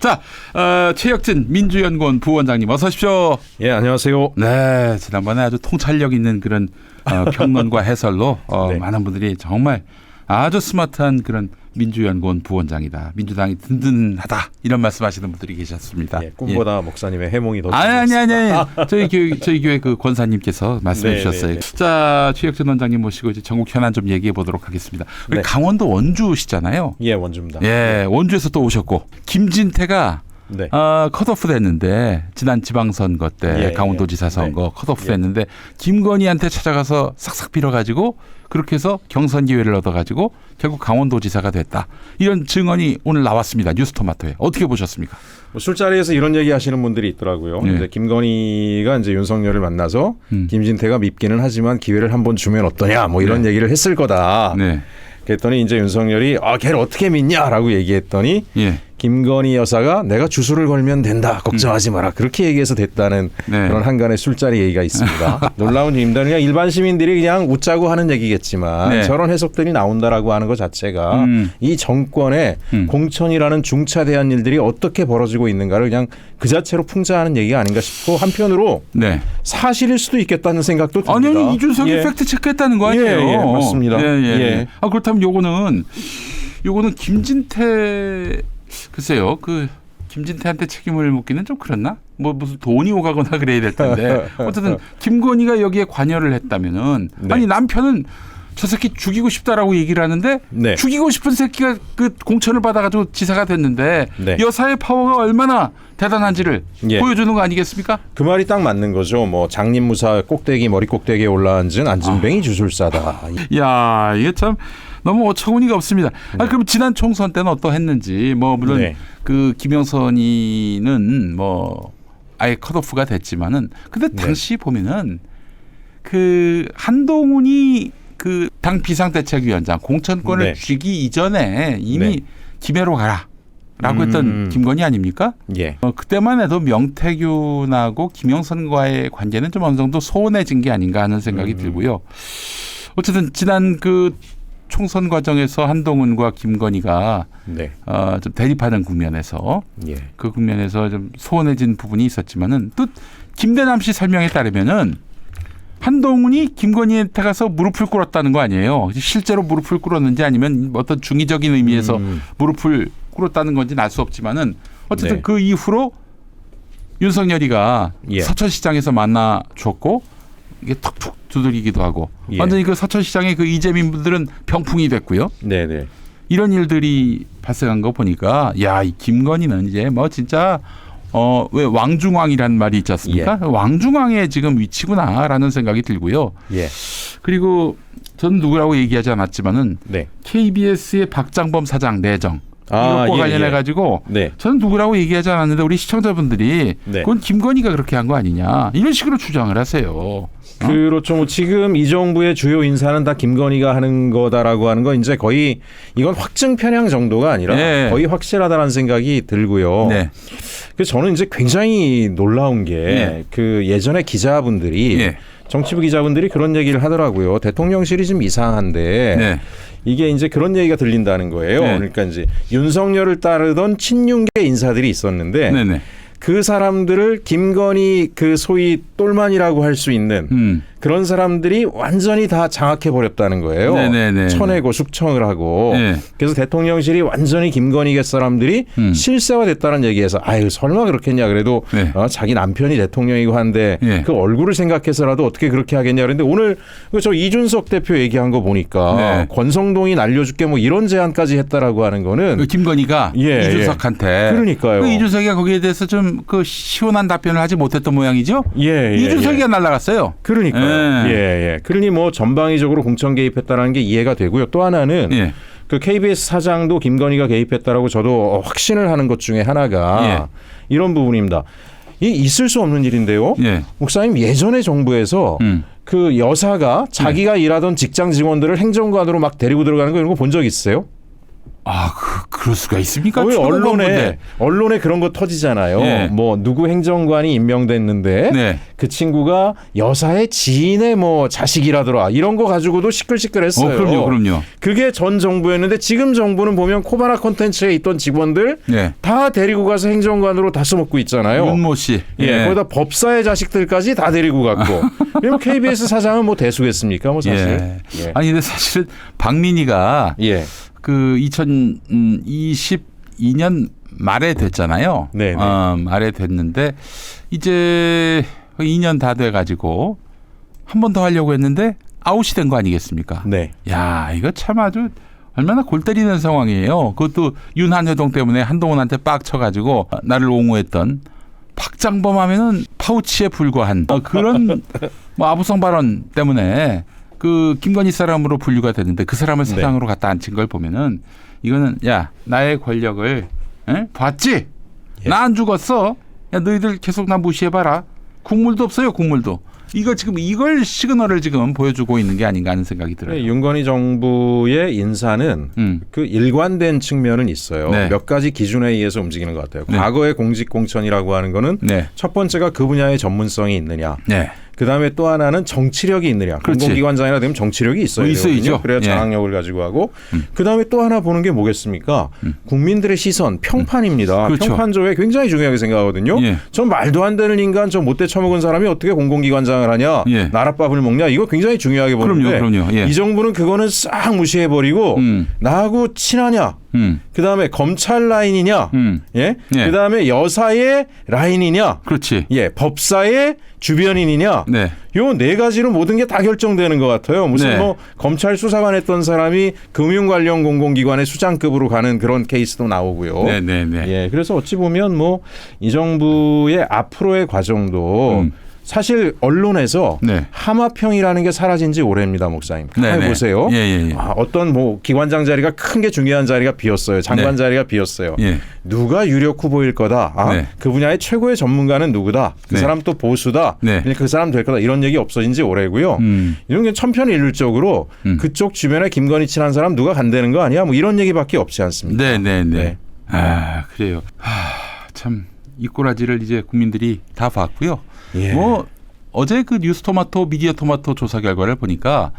자, 최혁진 민주연구원 부원장님 어서 오십시오. 예, 안녕하세요. 네, 지난번에 아주 통찰력 있는 그런 평론과 해설로 네. 많은 분들이 정말 아주 스마트한 그런 민주연구원 부원장이다. 민주당이 든든하다. 이런 말씀하시는 분들이 계셨습니다. 예, 꿈보다 목사님의 해몽이 더 아니. 저희 교회 그 권사님께서 말씀해 주셨어요. 자, 최혁진 원장님 모시고 이제 전국 현안 좀 얘기해 보도록 하겠습니다. 우리 네. 강원도 원주시잖아요. 예, 원주입니다. 예, 원주에서 또 오셨고 김진태가 네. 컷오프 됐는데 지난 지방선거 때 강원도지사 선거 컷오프 됐는데 김건희한테 찾아가서 싹싹 빌어가지고 그렇게 해서 경선 기회를 얻어가지고 결국 강원도지사가 됐다. 이런 증언이 오늘 나왔습니다. 뉴스토마토에. 어떻게 보셨습니까? 뭐 술자리에서 이런 얘기 하시는 분들이 있더라고요. 네. 이제 김건희가 이제 윤석열을 만나서 김진태가 밉기는 하지만 기회를 한번 주면 어떠냐 뭐 이런 얘기를 했을 거다. 네. 그랬더니 이제 윤석열이 걔를 어떻게 믿냐라고 얘기했더니 예. 김건희 여사가 내가 주술을 걸면 된다. 걱정하지 마라. 그렇게 얘기해서 됐다는 네. 그런 한간의 술자리 얘기가 있습니다. 놀라운 일입니다. 그냥 일반 시민들이 그냥 웃자고 하는 얘기겠지만 네. 저런 해석들이 나온다라고 하는 것 자체가 이 정권의 공천이라는 중차대한 일들이 어떻게 벌어지고 있는가를 그냥 그 자체로 풍자하는 얘기가 아닌가 싶고 한편으로 네. 사실일 수도 있겠다는 생각도 듭니다. 아니 이준석이 팩트 체크했다는 거 아니에요? 예, 맞습니다. 예. 그렇다면 요거는 김진태 글쎄요. 그 김진태한테 책임을 묻기는 좀 그렇나? 뭐 무슨 돈이 오가거나 그래야 될 텐데. 어쨌든 김건희가 여기에 관여를 했다면은 네. 아니 남편은 저 새끼 죽이고 싶다라고 얘기를 하는데 네. 죽이고 싶은 새끼가 그 공천을 받아가지고 지사가 됐는데 네. 여사의 파워가 얼마나 대단한지를 보여주는 거 아니겠습니까? 그 말이 딱 맞는 거죠. 뭐 장님무사 꼭대기 머리 꼭대기에 올라앉은 안진뱅이 주술사다. 야, 이게 참 너무 어처구니가 없습니다. 그럼 지난 총선 때는 어떠했는지 뭐 물론 그 김영선이는 뭐 아예 컷오프가 됐지만은 근데 당시 보면은 그 한동훈이 그 당 비상대책위원장 공천권을 쥐기 이전에 이미 김해로 가라라고 했던 김건희 아닙니까? 예. 그때만 해도 명태균하고 김영선과의 관계는 좀 어느 정도 소원해진 게 아닌가 하는 생각이 들고요. 어쨌든 지난 그 총선 과정에서 한동훈과 김건희가 좀 대립하는 국면에서 그 국면에서 좀 소원해진 부분이 있었지만은 또 김대남 씨 설명에 따르면은 한동훈이 김건희한테 가서 무릎을 꿇었다는 거 아니에요. 실제로 무릎을 꿇었는지 아니면 어떤 중의적인 의미에서 무릎을 꿇었다는 건지는 알 수 없지만은 어쨌든 그 이후로 윤석열이가 서천시장에서 만나줬고 이게 턱툭 두들기기도 하고 완전히 그 서천시장의 그 이재민 분들은 병풍이 됐고요. 네네. 이런 일들이 발생한 거 보니까 야, 이 김건희는 이제 뭐 진짜 왜 왕중왕이라는 말이 있지 않습니까? 왕중왕의 지금 위치구나라는 생각이 들고요. 그리고 저는 누구라고 얘기하지 않았지만은 KBS의 박장범 사장 내정 이것과 관련해 가지고 저는 누구라고 얘기하지 않았는데 우리 시청자분들이 그건 김건희가 그렇게 한 거 아니냐 이런 식으로 주장을 하세요. 그렇죠. 뭐 지금 이 정부의 주요 인사는 다 김건희가 하는 거다라고 하는 건 이제 거의 이건 확증 편향 정도가 아니라 거의 확실하다는 생각이 들고요. 그래서 저는 이제 굉장히 놀라운 게 그 예전에 기자분들이 정치부 기자분들이 그런 얘기를 하더라고요. 대통령실이 좀 이상한데 이게 이제 그런 얘기가 들린다는 거예요. 그러니까 이제 윤석열을 따르던 친윤계 인사들이 있었는데 그 사람들을 김건희 그 소위 똘만이라고 할 수 있는 그런 사람들이 완전히 다 장악해 버렸다는 거예요. 쳐내고 숙청을 하고 그래서 대통령실이 완전히 김건희 사람들이 실세화됐다는 얘기에서 아유 설마 그렇겠냐 그래도 자기 남편이 대통령이고 한데 그 얼굴을 생각해서라도 어떻게 그렇게 하겠냐 그런데 오늘 저 이준석 대표 얘기한 거 보니까 권성동이 날려줄게 뭐 이런 제안까지 했다라고 하는 거는 김건희가 이준석한테 그러니까요. 그 이준석이가 거기에 대해서 좀 그 시원한 답변을 하지 못했던 모양이죠. 이준석이가 날아갔어요. 그러니까요. 그러니 뭐 전방위적으로 공천 개입했다는 게 이해가 되고요. 또 하나는 그 KBS 사장도 김건희가 개입했다라고 저도 확신을 하는 것 중에 하나가 이런 부분입니다. 이 있을 수 없는 일인데요. 목사님 예전에 정부에서 그 여사가 자기가 일하던 직장 직원들을 행정관으로 막 데리고 들어가는 거 이런 거 본 적 있으세요? 그럴 수가 있습니까? 언론에 그런 거 터지잖아요. 네. 뭐 누구 행정관이 임명됐는데 네. 그 친구가 여사의 지인의 뭐 자식이라더라. 이런 거 가지고도 시끌시끌했어요. 그럼요. 그게 전 정부였는데 지금 정부는 보면 코바나 콘텐츠에 있던 직원들 네. 다 데리고 가서 행정관으로 다 써먹고 있잖아요. 윤모 씨. 예. 거기다 법사의 자식들까지 다 데리고 갔고. 그럼 KBS 사장은 뭐 대수겠습니까? 뭐 사실. 예. 아니 근데 사실은 박민희가 그 2022년 말에 됐잖아요. 네. 말에 됐는데 이제 2년 다 돼가지고 한 번 더 하려고 했는데 아웃이 된 거 아니겠습니까? 네. 야, 이거 참 아주 얼마나 골 때리는 상황이에요. 그것도 윤한효동 때문에 한동훈한테 빡 쳐가지고 나를 옹호했던 박장범 하면은 파우치에 불과한 그런 뭐 아부성 발언 때문에 그 김건희 사람으로 분류가 됐는데 그 사람을 사장으로 갖다 앉힌 걸 보면은 이거는 야 나의 권력을 봤지? 나 안 죽었어. 야 너희들 계속 나 무시해봐라. 국물도 없어요. 국물도. 이거 지금 이걸 시그널을 지금 보여주고 있는 게 아닌가 하는 생각이 들어요. 네, 윤건희 정부의 인사는 그 일관된 측면은 있어요. 네. 몇 가지 기준에 의해서 움직이는 것 같아요. 네. 과거의 공직공천이라고 하는 거는 네. 첫 번째가 그 분야의 전문성이 있느냐. 네. 그다음에 또 하나는 정치력이 있느냐. 공공기관장이라 되면 정치력이 있어야 되거든요. 그래야 장악력을 가지고 하고. 그다음에 또 하나 보는 게 뭐겠습니까? 국민들의 시선, 평판입니다. 그렇죠. 평판조회 굉장히 중요하게 생각하거든요. 전 말도 안 되는 인간, 저 못돼 처먹은 사람이 어떻게 공공기관장을 하냐. 나랏밥을 먹냐. 이거 굉장히 중요하게 보는데 그럼요. 이 정부는 그거는 싹 무시해버리고 나하고 친하냐. 그다음에 검찰 라인이냐. 그다음에 여사의 라인이냐. 그렇지. 법사의 주변인이냐. 요 네 가지로 모든 게 다 결정되는 것 같아요. 무슨 뭐 검찰 수사관 했던 사람이 금융 관련 공공기관의 수장급으로 가는 그런 케이스도 나오고요. 그래서 어찌 보면 뭐 이 정부의 앞으로의 과정도 사실 언론에서 하마평이라는 게 사라진 지 오래입니다, 목사님. 가만히 보세요. 어떤 뭐 기관장 자리가 큰 게 중요한 자리가 비었어요. 장관 자리가 비었어요. 누가 유력 후보일 거다. 그 분야의 최고의 전문가는 누구다. 그 사람 또 보수다. 그 사람 될 거다. 이런 얘기 없어진 지 오래고요. 이런 게 천편일률적으로 그쪽 주변에 김건희 친한 사람 누가 간다는 거 아니야? 뭐 이런 얘기밖에 없지 않습니까? 그래요. 참 이 꼬라지를 이제 국민들이 다 봤고요. 뭐 어제 그 뉴스토마토 미디어토마토 조사 결과를 보니까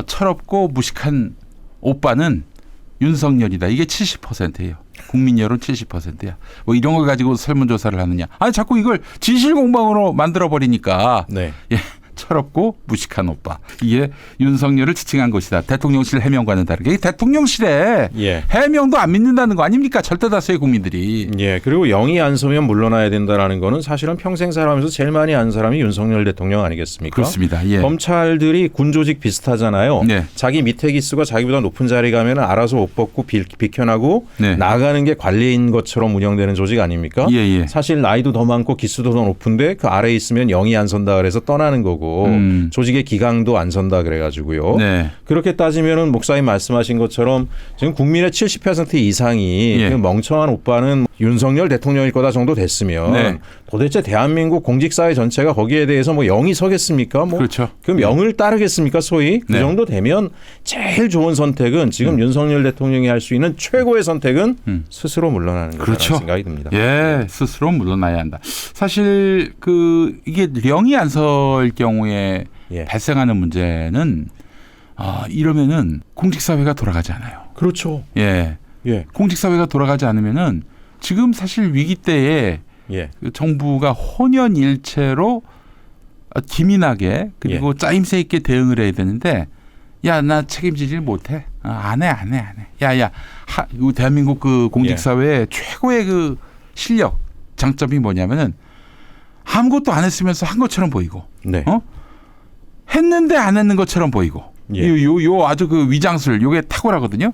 철없고 무식한 오빠는 윤석열이다. 이게 70%예요. 국민 여론 70%야. 뭐 이런 걸 가지고 설문조사를 하느냐. 아니 자꾸 이걸 진실공방으로 만들어버리니까 철없고 무식한 오빠. 이게 윤석열을 지칭한 것이다. 대통령실 해명과는 다르게. 이 대통령실에 해명도 안 믿는다는 거 아닙니까? 절대 다수의 국민들이. 그리고 영이 안 서면 물러나야 된다라는 거는 사실은 평생 살아가면서 제일 많이 안 사람이 윤석열 대통령 아니겠습니까? 그렇습니다. 검찰들이 군조직 비슷하잖아요. 자기 밑에 기수가 자기보다 높은 자리 가면 알아서 옷 벗고 비켜나고 나가는 게 관리인 것처럼 운영되는 조직 아닙니까? 사실 나이도 더 많고 기수도 더 높은데 그 아래에 있으면 영이 안 선다 그래서 떠나는 거고 조직의 기강도 안 선다 그래가지고요. 그렇게 따지면은 목사님 말씀하신 것처럼 지금 국민의 70% 이상이 그 멍청한 오빠는 윤석열 대통령일 거다 정도 됐으면 도대체 대한민국 공직사회 전체가 거기에 대해서 뭐 영이 서겠습니까? 뭐 그럼 영을 따르겠습니까? 소위 그 정도 되면 제일 좋은 선택은 지금 윤석열 대통령이 할 수 있는 최고의 선택은 스스로 물러나는 거라는 생각이 듭니다. 스스로 물러나야 한다. 사실 그 이게 영이 안 설 경우에 발생하는 문제는 이러면은 공직사회가 돌아가지 않아요. 그렇죠. 공직사회가 돌아가지 않으면은 지금 사실 위기 때에 그 정부가 혼연일체로 기민하게 그리고 짜임새 있게 대응을 해야 되는데 야, 나 책임지질 못해. 안 해. 야, 대한민국 그 공직사회의 최고의 그 실력, 장점이 뭐냐면은 아무것도 안 했으면서 한 것처럼 보이고, 했는데 안 했는 것처럼 보이고, 요 아주 그 위장술, 요게 탁월하거든요.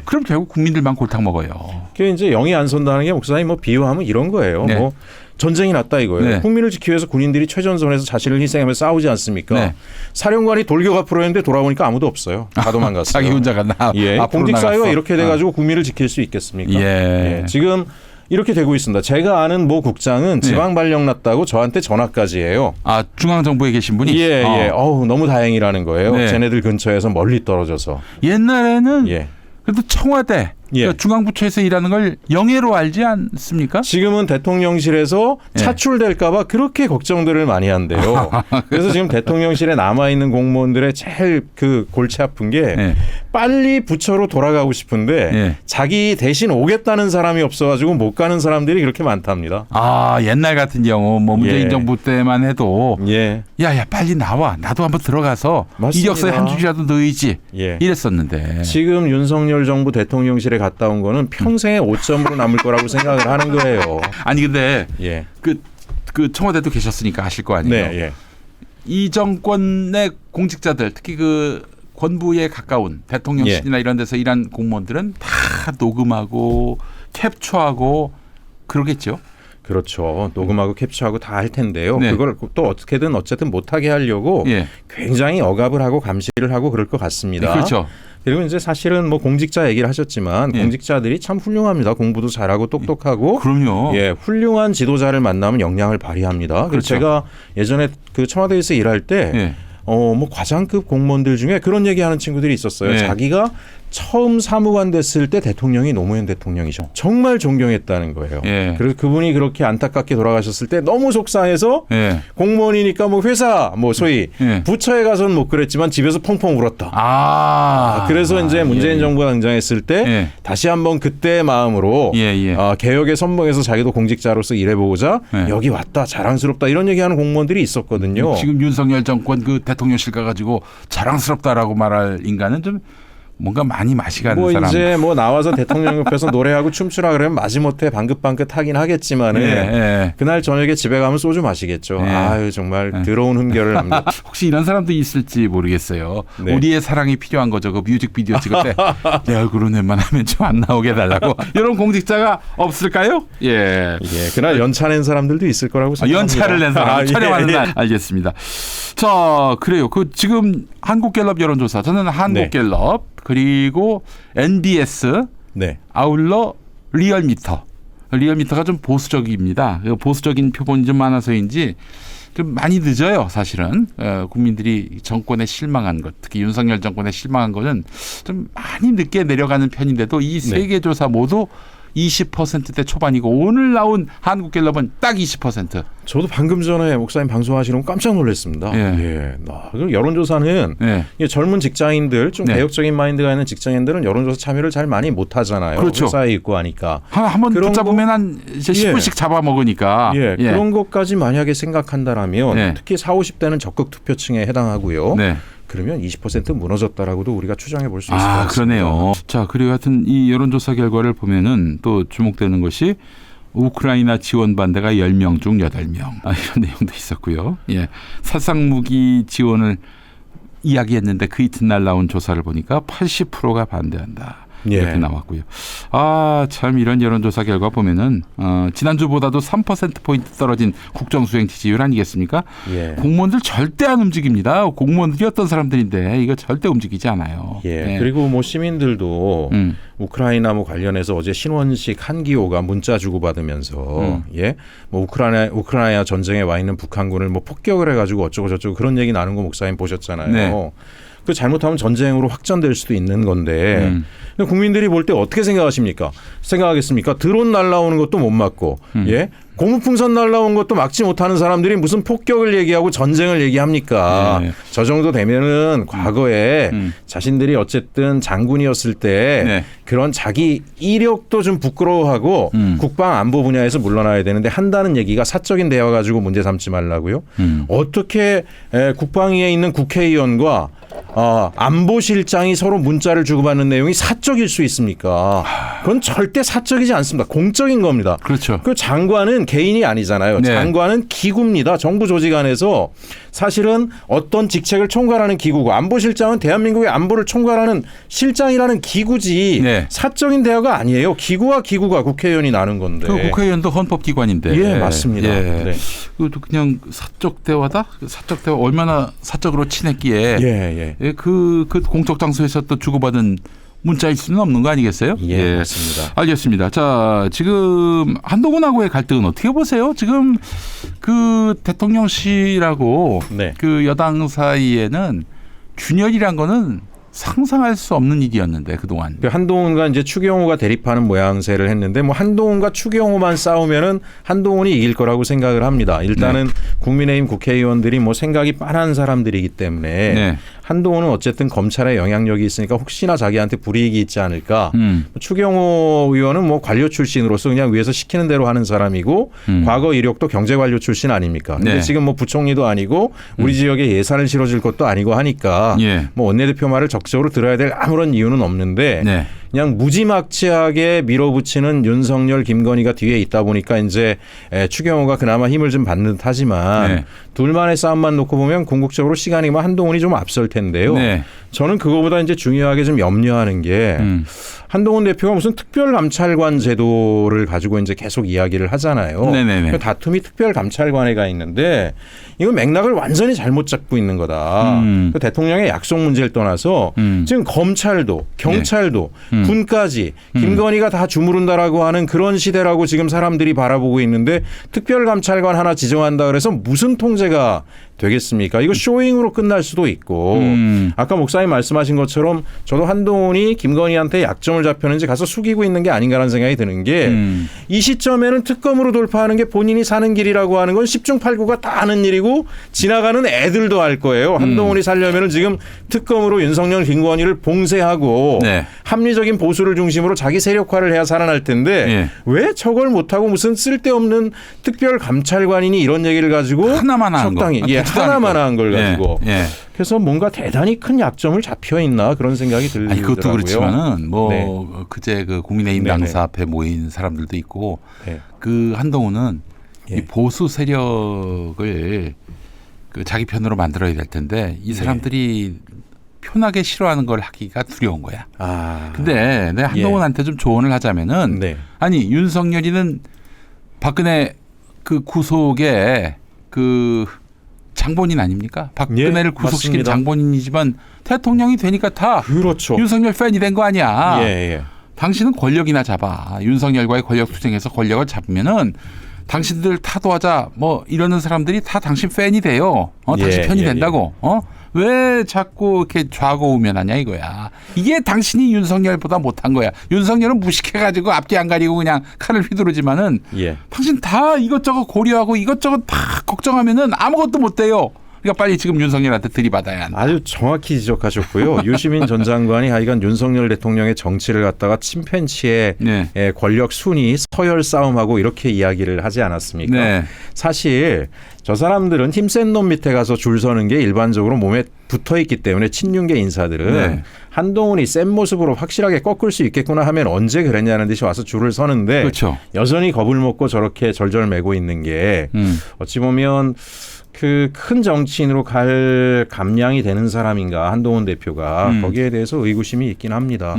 그럼 결국 국민들만 골탕 먹어요. 그게 이제 영이 안 선다는 게 목사님 뭐 비유하면 이런 거예요. 뭐 전쟁이 났다 이거예요. 국민을 지키기 위해서 군인들이 최전선에서 자신을 희생하면서 싸우지 않습니까? 사령관이 돌격 앞으로 했는데 돌아보니까 아무도 없어요. 다 도망갔어요. 자기 혼자 갔나? 공직사회가 이렇게 돼가지고 국민을 지킬 수 있겠습니까? 지금 이렇게 되고 있습니다. 제가 아는 모 국장은 지방 발령 났다고 저한테 전화까지 해요. 중앙정부에 계신 분이? 너무 다행이라는 거예요. 쟤네들 근처에서 멀리 떨어져서. 옛날에는 그래도 청와대 예. 그러니까 중앙부처에서 일하는 걸 영예로 알지 않습니까? 지금은 대통령실에서 차출될까 봐 그렇게 걱정들을 많이 한대요. 그래서 지금 대통령실에 남아있는 공무원들의 제일 그 골치 아픈 게 빨리 부처로 돌아가고 싶은데 자기 대신 오겠다는 사람이 없어가지고 못 가는 사람들이 그렇게 많답니다. 아, 옛날 같은 경우 뭐 문재인 정부 때만 해도 야야 빨리 나와. 나도 한번 들어가서 맞습니다. 이력서에 한 줄이라도 넣어야지. 이랬었는데. 지금 윤석열 정부 대통령실에 갔다 온 거는 평생의 오점으로 남을 거라고 생각을 하는 거예요. 아니 근데 그 청와대도 계셨으니까 아실 거 아니에요. 이 정권의 공직자들 특히 그 권부에 가까운 대통령실이나 이런 데서 일한 공무원들은 다 녹음하고 캡처하고 그러겠죠. 그렇죠. 녹음하고 캡처하고 다 할 텐데요. 그걸 또 어쨌든 못하게 하려고 굉장히 억압을 하고 감시를 하고 그럴 것 같습니다. 그렇죠. 그리고 이제 사실은 뭐 공직자 얘기를 하셨지만 공직자들이 참 훌륭합니다. 공부도 잘하고 똑똑하고. 그럼요. 훌륭한 지도자를 만나면 역량을 발휘합니다. 그래서 제가 예전에 그 청와대에서 일할 때 뭐 과장급 공무원들 중에 그런 얘기하는 친구들이 있었어요. 자기가 처음 사무관 됐을 때 대통령이 노무현 대통령이죠. 정말 존경했다는 거예요. 그래서 그분이 그렇게 안타깝게 돌아가셨을 때 너무 속상해서 공무원이니까 뭐 회사 뭐 소위 부처에 가서는 못 그랬지만 집에서 펑펑 울었다. 그래서 이제 문재인 정부가 등장했을 때 다시 한번 그때의 마음으로 개혁의 선봉에서 자기도 공직자로서 일해보고자 여기 왔다 자랑스럽다 이런 얘기하는 공무원들이 있었거든요. 지금 윤석열 정권 그 대통령실 가가지고 자랑스럽다라고 말할 인간은 좀 뭔가 많이 마시가는 뭐 사람. 이제 뭐 나와서 대통령 옆에서 노래하고 춤추라 그러면 마지못해 방긋방긋 하긴 하겠지만은 그날 저녁에 집에 가면 소주 마시겠죠. 아유 정말 더러운 흠결을 합니다. 혹시 이런 사람도 있을지 모르겠어요. 우리의 사랑이 필요한 거죠. 그 뮤직비디오 찍을 때 내 얼굴은 웬만하면 좀 안 나오게 해달라고. 이런 공직자가 없을까요? 그날 연차 낸 사람들도 있을 거라고 생각합니다. 연차를 낸 사람 촬영하는 날. 알겠습니다. 자, 그래요. 그 지금 한국갤럽 여론조사. 저는 한국갤럽 그리고 NBS 아울러 리얼미터가 좀 보수적입니다. 보수적인 표본이 좀 많아서인지 좀 많이 늦어요. 사실은 국민들이 정권에 실망한 것, 특히 윤석열 정권에 실망한 것은 좀 많이 늦게 내려가는 편인데도 이 세 개 조사 모두 20%대 초반이고 오늘 나온 한국갤럽은 딱 20%. 저도 방금 전에 목사님 방송하시는 거 깜짝 놀랐습니다. 그리고 여론조사는 젊은 직장인들 좀 개혁적인 마인드가 있는 직장인들은 여론조사 참여를 잘 많이 못하잖아요. 그렇죠. 회사에 있고 하니까. 한번 붙잡으면 한 10분씩 잡아먹으니까. 그런 것까지 만약에 생각한다라면 특히 40, 50대는 적극 투표층에 해당하고요. 그러면 20% 무너졌다라고도 우리가 추정해 볼 수 있을 것 같습니다. 그러네요. 자, 그리고 하여튼 이 여론조사 결과를 보면은 또 주목되는 것이 우크라이나 지원 반대가 10명 중 8명. 이런 내용도 있었고요. 살상무기 지원을 이야기했는데 그 이튿날 나온 조사를 보니까 80%가 반대한다. 이렇게 나왔고요. 참 이런 여론조사 결과 보면은 지난주보다도 3%포인트 떨어진 국정수행 지지율 아니겠습니까? 공무원들 절대 안 움직입니다. 공무원들이 어떤 사람들인데 이거 절대 움직이지 않아요. 그리고 뭐 시민들도 우크라이나 뭐 관련해서 어제 신원식 한기호가 문자 주고받으면서 뭐 우크라이나 전쟁에 와 있는 북한군을 뭐 폭격을 해가지고 어쩌고 저쩌고 그런 얘기 나눈 거 목사님 보셨잖아요. 그 잘못하면 전쟁으로 확전될 수도 있는 건데 국민들이 볼 때 어떻게 생각하겠습니까? 드론 날라오는 것도 못 막고 고무풍선 날라온 것도 막지 못하는 사람들이 무슨 폭격을 얘기하고 전쟁을 얘기합니까? 저 정도 되면은 과거에 자신들이 어쨌든 장군이었을 때 그런 자기 이력도 좀 부끄러워하고 국방 안보 분야에서 물러나야 되는데 한다는 얘기가 사적인 대화 가지고 문제 삼지 말라고요? 어떻게 국방위에 있는 국회의원과 안보실장이 서로 문자를 주고받는 내용이 사적일 수 있습니까? 그건 절대 사적이지 않습니다. 공적인 겁니다. 그렇죠. 그 장관은 개인이 아니잖아요. 장관은 기구입니다. 정부 조직 안에서 사실은 어떤 직책을 총괄하는 기구고 안보실장은 대한민국의 안보를 총괄하는 실장이라는 기구지 사적인 대화가 아니에요. 기구와 기구가 국회의원이 나눈 건데. 그 국회의원도 헌법기관인데. 맞습니다. 그것도 그냥 사적 대화다? 사적 대화 얼마나 사적으로 친했기에 그 공적 장소에서 또 주고받은 문자일 수는 없는 거 아니겠어요? 맞습니다. 알겠습니다. 자, 지금 한동훈하고의 갈등은 어떻게 보세요? 지금 그 대통령실하고 그 여당 사이에는 균열이란 거는 상상할 수 없는 일이었는데 그동안. 한동훈과 이제 추경호가 대립하는 모양새를 했는데 뭐 한동훈과 추경호만 싸우면은 한동훈이 이길 거라고 생각을 합니다. 일단은 국민의힘 국회의원들이 뭐 생각이 빤한 사람들이기 때문에 한동훈은 어쨌든 검찰에 영향력이 있으니까 혹시나 자기한테 불이익이 있지 않을까. 추경호 의원은 뭐 관료 출신으로서 그냥 위에서 시키는 대로 하는 사람이고 과거 이력도 경제관료 출신 아닙니까? 근데 지금 뭐 부총리도 아니고 우리 지역에 예산을 실어줄 것도 아니고 하니까 뭐 원내대표 말을 적극적으로 들어야 될 아무런 이유는 없는데 그냥 무지막지하게 밀어붙이는 윤석열, 김건희가 뒤에 있다 보니까 이제 추경호가 그나마 힘을 좀 받는 듯하지만 둘만의 싸움만 놓고 보면 궁극적으로 시간이 뭐 한동훈이 좀 앞설 텐데요. 저는 그거보다 이제 중요하게 좀 염려하는 게 한동훈 대표가 무슨 특별감찰관 제도를 가지고 이제 계속 이야기를 하잖아요. 그 다툼이 특별감찰관에 가 있는데 이거 맥락을 완전히 잘못 잡고 있는 거다. 그 대통령의 약속 문제를 떠나서 지금 검찰도 경찰도 군까지 김건희가 다 주무른다라고 하는 그런 시대라고 지금 사람들이 바라보고 있는데 특별감찰관 하나 지정한다 그래서 무슨 통제가 되겠습니까? 이거 쇼잉으로 끝날 수도 있고 아까 목사님 말씀하신 것처럼 저도 한동훈이 김건희한테 약점을 잡혔는지 가서 숙이고 있는 게 아닌가라는 생각이 드는 게 이 시점에는 특검으로 돌파하는 게 본인이 사는 길이라고 하는 건 10중 8구가 다 아는 일이고 지나가는 애들도 알 거예요. 한동훈이 살려면은 지금 특검으로 윤석열, 김건희를 봉쇄하고 합리적인 보수를 중심으로 자기 세력화를 해야 살아날 텐데 왜 저걸 못하고 무슨 쓸데없는 특별감찰관이니 이런 얘기를 가지고 하나만 한 적당히 하나만 한 걸 가지고 그래서 뭔가 대단히 큰 약점을 잡혀 있나 그런 생각이 들더라고요. 그것도 그렇지만은 뭐 그제 그 국민의힘 당사 앞에 모인 사람들도 있고 그 한동훈은 이 보수 세력을 그 자기 편으로 만들어야 될 텐데 이 사람들이 편하게 싫어하는 걸 하기가 두려운 거야. 근데 내가 한동훈한테 좀 조언을 하자면은 아니 윤석열이는 박근혜 그 구속에 그 장본인 아닙니까? 박근혜를 구속시킨 장본인이지만 대통령이 되니까 다 윤석열 팬이 된 거 아니야. 당신은 권력이나 잡아. 윤석열과의 권력 투쟁에서 권력을 잡으면은 당신들 타도하자 뭐 이러는 사람들이 다 당신 팬이 돼요. 당신 편이 된다고. 왜 자꾸 이렇게 좌고우면하냐 이거야. 이게 당신이 윤석열보다 못한 거야. 윤석열은 무식해가지고 앞뒤 안 가리고 그냥 칼을 휘두르지만은 당신 다 이것저것 고려하고 이것저것 다 걱정하면은 아무것도 못 돼요. 그러니까 빨리 지금 윤석열한테 들이받아야 한다. 아주 정확히 지적하셨고요. 유시민 전 장관이 하여간 윤석열 대통령의 정치를 갖다가 침팬치의 권력 순위 서열 싸움하고 이렇게 이야기를 하지 않았습니까? 사실 저 사람들은 힘센 놈 밑에 가서 줄 서는 게 일반적으로 몸에 붙어 있기 때문에 친윤계 인사들은 한동훈이 센 모습으로 확실하게 꺾을 수 있겠구나 하면 언제 그랬냐는 듯이 와서 줄을 서는데 여전히 겁을 먹고 저렇게 절절매고 있는 게 어찌 보면 그 큰 정치인으로 갈 감량이 되는 사람인가 한동훈 대표가 거기에 대해서 의구심이 있긴 합니다.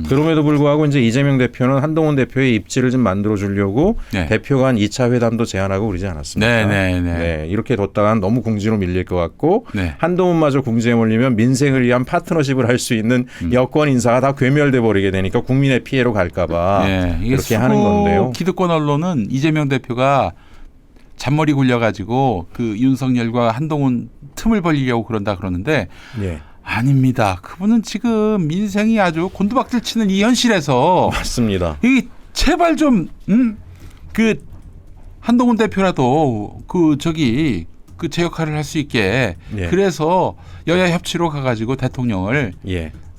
그럼에도 불구하고 이제 이재명 대표는 한동훈 대표의 입지를 좀 만들어 주려고 대표 간 2차 회담도 제안하고 그러지 않았습니까? 이렇게 뒀다간 너무 궁지로 밀릴 것 같고 한동훈마저 궁지에 몰리면 민생을 위한 파트너십을 할 수 있는 여권 인사가 다 괴멸돼 버리게 되니까 국민의 피해로 갈까 봐 이렇게 하는 건데요. 기득권 언론은 이재명 대표가 잔머리 굴려가지고 그 윤석열과 한동훈 틈을 벌리려고 그런다 그러는데 아닙니다. 그분은 지금 민생이 아주 곤두박질 치는 이 현실에서 맞습니다. 이 제발 좀 그 한동훈 대표라도 그 제 역할을 할 수 있게 그래서 여야 협치로 가가지고 대통령을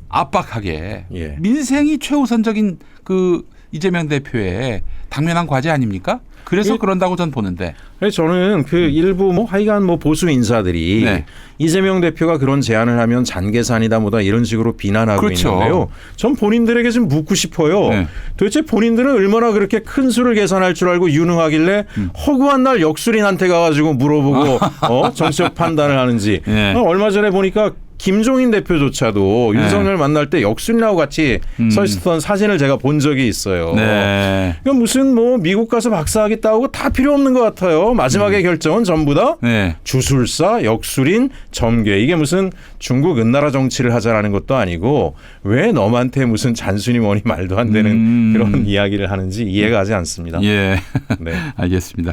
압박하게 민생이 최우선적인 그 이재명 대표의 당면한 과제 아닙니까? 그래서 그런다고 전 보는데. 저는 그 일부 뭐 하여간 뭐 보수 인사들이 이재명 대표가 그런 제안을 하면 잔계산이다 뭐다 이런 식으로 비난하고 있는데요. 전 본인들에게 좀 묻고 싶어요. 도대체 본인들은 얼마나 그렇게 큰 수를 계산할 줄 알고 유능하길래 허구한 날 역술인한테 가가지고 물어보고 정치적 판단을 하는지. 얼마 전에 보니까 김종인 대표조차도 윤석열 만날 때 역순이라고 같이 서 있었던 사진을 제가 본 적이 있어요. 그러니까 무슨 뭐 미국 가서 박사하겠다고 다 필요 없는 것 같아요. 마지막의 결정은 전부 다 주술사, 역술인, 점괘. 이게 무슨 중국 은나라 정치를 하자라는 것도 아니고 왜 너한테 무슨 잔순이 뭐니 말도 안 되는 그런 이야기를 하는지 이해가 가지 않습니다. 알겠습니다.